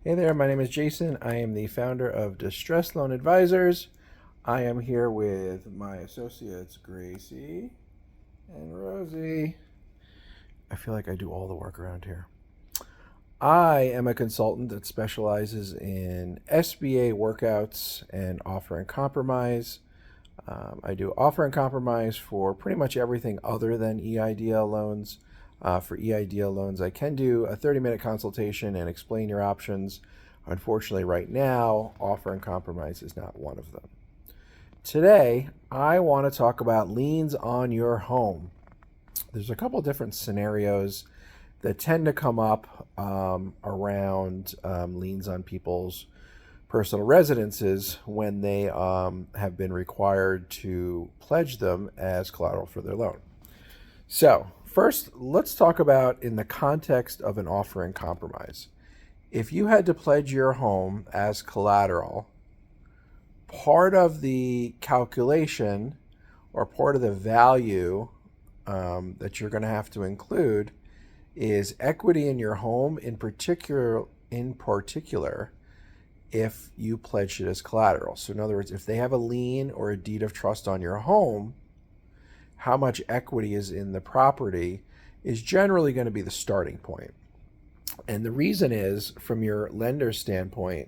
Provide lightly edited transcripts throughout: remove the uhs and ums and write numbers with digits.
Hey there, my name is Jason. I am the founder of Distress Loan Advisors. I am here with my associates, Gracie and Rosie. I feel like I do all the work around here. I am a consultant that specializes in SBA workouts and offer and compromise. I do offer and compromise for pretty much everything other than EIDL loans. For EIDL loans, I can do a 30-minute consultation and explain your options. Unfortunately, right now, offer and compromise is not one of them. Today, I want to talk about liens on your home. There's a couple different scenarios that tend to come up around liens on people's personal residences when they have been required to pledge them as collateral for their loan. So, first, let's talk about in the context of an offer and compromise. If you had to pledge your home as collateral, part of the calculation or part of the value that you're going to have to include is equity in your home, in particular, if you pledged it as collateral. So in other words, if they have a lien or a deed of trust on your home, how much equity is in the property is generally going to be the starting point. And the reason is, from your lender's standpoint,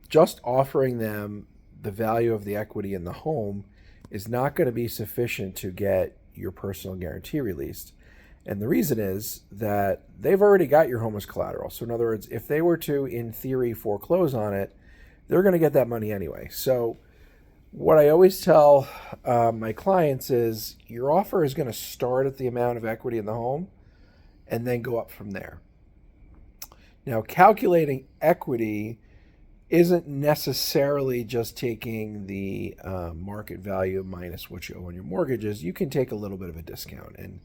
just offering them the value of the equity in the home is not going to be sufficient to get your personal guarantee released. And the reason is that they've already got your home as collateral. So in other words, if they were to, in theory, foreclose on it, they're going to get that money anyway. So what I always tell my clients is your offer is going to start at the amount of equity in the home and then go up from there. Now, calculating equity isn't necessarily just taking the market value minus what you owe on your mortgages. You can take a little bit of a discount. And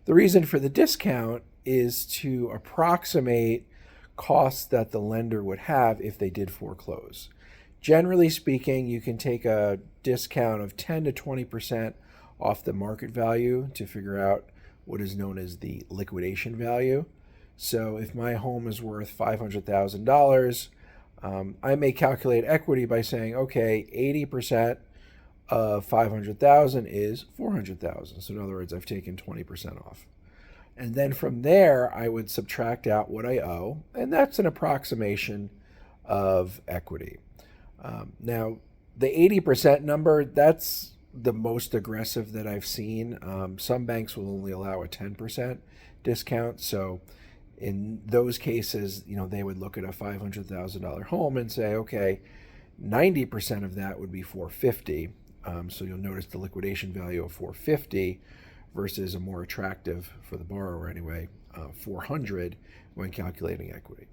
the reason for the discount is to approximate costs that the lender would have if they did foreclose. Generally speaking, you can take a discount of 10 to 20% off the market value to figure out what is known as the liquidation value. So if my home is worth $500,000, I may calculate equity by saying, okay, 80% of 500,000 is 400,000. So in other words, I've taken 20% off. And then from there, I would subtract out what I owe, and that's an approximation of equity. Now, the 80% number, that's the most aggressive that I've seen. Some banks will only allow a 10% discount. So in those cases, they would look at a $500,000 home and say, okay, 90% of that would be 450. So you'll notice the liquidation value of 450 versus a more attractive, for the borrower anyway, 400 when calculating equity.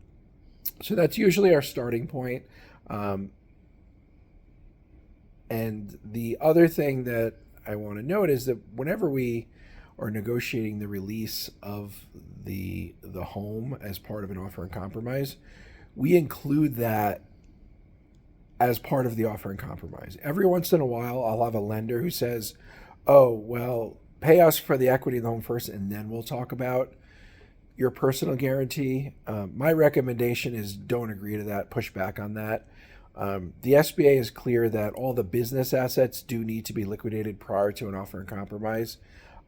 So that's usually our starting point. And the other thing that I want to note is that whenever we are negotiating the release of the home as part of an offer and compromise, we include that as part of the offer and compromise. Every once in a while, I'll have a lender who says, oh, well, pay us for the equity of the home first, and then we'll talk about your personal guarantee. My recommendation is don't agree to that, push back on that. The SBA is clear that all the business assets do need to be liquidated prior to an offer and compromise.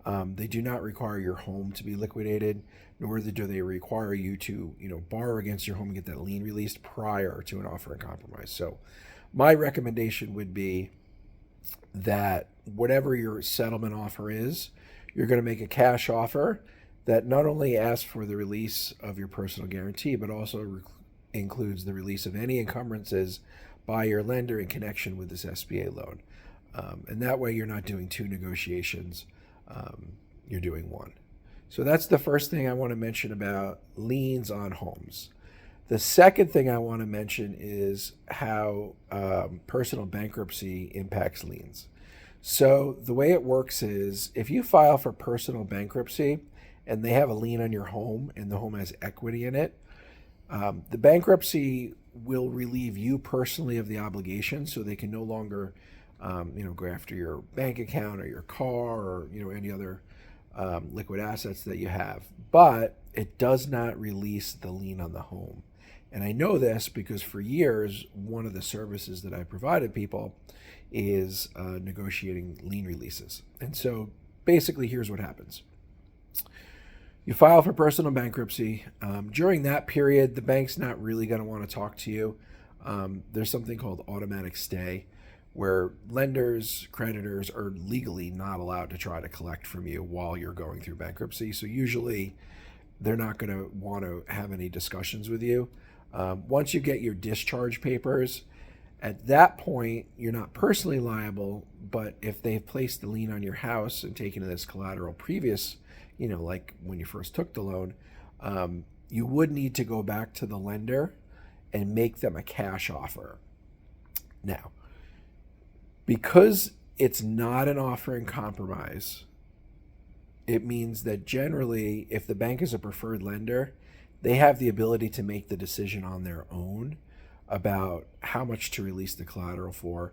They do not require your home to be liquidated, nor do they require you to, borrow against your home and get that lien released prior to an offer and compromise. So my recommendation would be that whatever your settlement offer is, you're going to make a cash offer that not only asks for the release of your personal guarantee, but also includes the release of any encumbrances by your lender in connection with this SBA loan. And that way you're not doing two negotiations, you're doing one. So that's the first thing I want to mention about liens on homes. The second thing I want to mention is how personal bankruptcy impacts liens. So the way it works is if you file for personal bankruptcy and they have a lien on your home and the home has equity in it, the bankruptcy will relieve you personally of the obligation, so they can no longer, go after your bank account or your car or any other liquid assets that you have. But it does not release the lien on the home. And I know this because for years, one of the services that I provided people is negotiating lien releases. And so basically, here's what happens. You file for personal bankruptcy. During that period, the bank's not really going to want to talk to you. There's something called automatic stay, where lenders, creditors are legally not allowed to try to collect from you while you're going through bankruptcy. So usually they're not going to want to have any discussions with you. Once you get your discharge papers, at that point, you're not personally liable, but if they've placed the lien on your house and taken it as collateral previous, like when you first took the loan, you would need to go back to the lender and make them a cash offer. Now, because it's not an offer in compromise, it means that generally, if the bank is a preferred lender, they have the ability to make the decision on their own about how much to release the collateral for.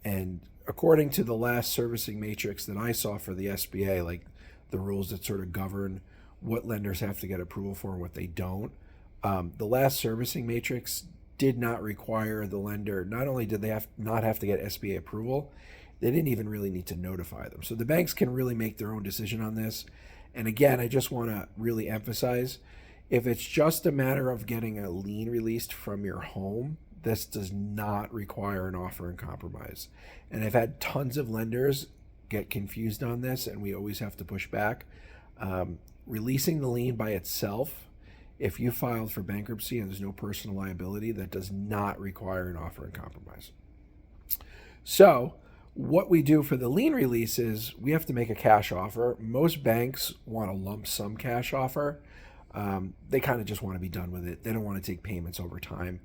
And according to the last servicing matrix that I saw for the SBA, like the rules that sort of govern what lenders have to get approval for and what they don't, the last servicing matrix did not require the lender, not only did they not have to get SBA approval, they didn't even really need to notify them. So the banks can really make their own decision on this. And again, I just want to really emphasize, if it's just a matter of getting a lien released from your home, this does not require an offer in compromise. And I've had tons of lenders get confused on this, and we always have to push back. Releasing the lien by itself, if you filed for bankruptcy and there's no personal liability, that does not require an offer in compromise. So what we do for the lien release is we have to make a cash offer. Most banks want a lump sum cash offer. They kind of just want to be done with it. They don't want to take payments over time.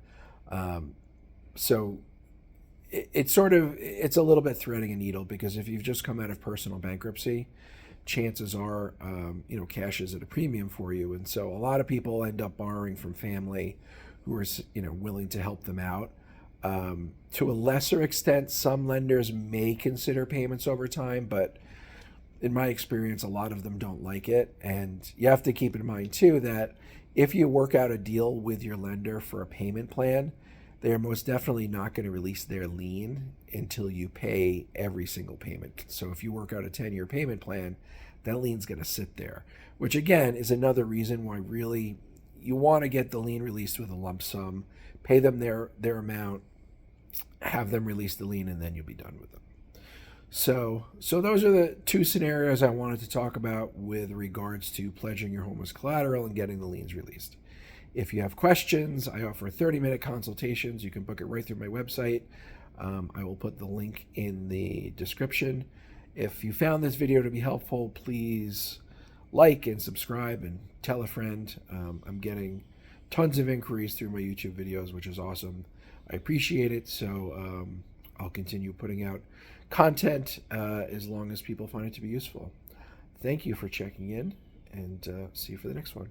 So it's a little bit threading a needle, because if you've just come out of personal bankruptcy, chances are, cash is at a premium for you. And so a lot of people end up borrowing from family who are, willing to help them out. To a lesser extent, some lenders may consider payments over time, but in my experience, a lot of them don't like it. And you have to keep in mind too, that if you work out a deal with your lender for a payment plan, they are most definitely not going to release their lien until you pay every single payment. So if you work out a 10-year payment plan, that lien's going to sit there, which again is another reason why really you want to get the lien released with a lump sum, pay them their amount, have them release the lien, and then you'll be done with them. So those are the two scenarios I wanted to talk about with regards to pledging your home as collateral and getting the liens released. If you have questions, I offer 30-minute consultations. You can book it right through my website. I will put the link in the description. If you found this video to be helpful, please like and subscribe and tell a friend. I'm getting tons of inquiries through my YouTube videos, which is awesome. I appreciate it. So I'll continue putting out content as long as people find it to be useful. Thank you for checking in, and see you for the next one.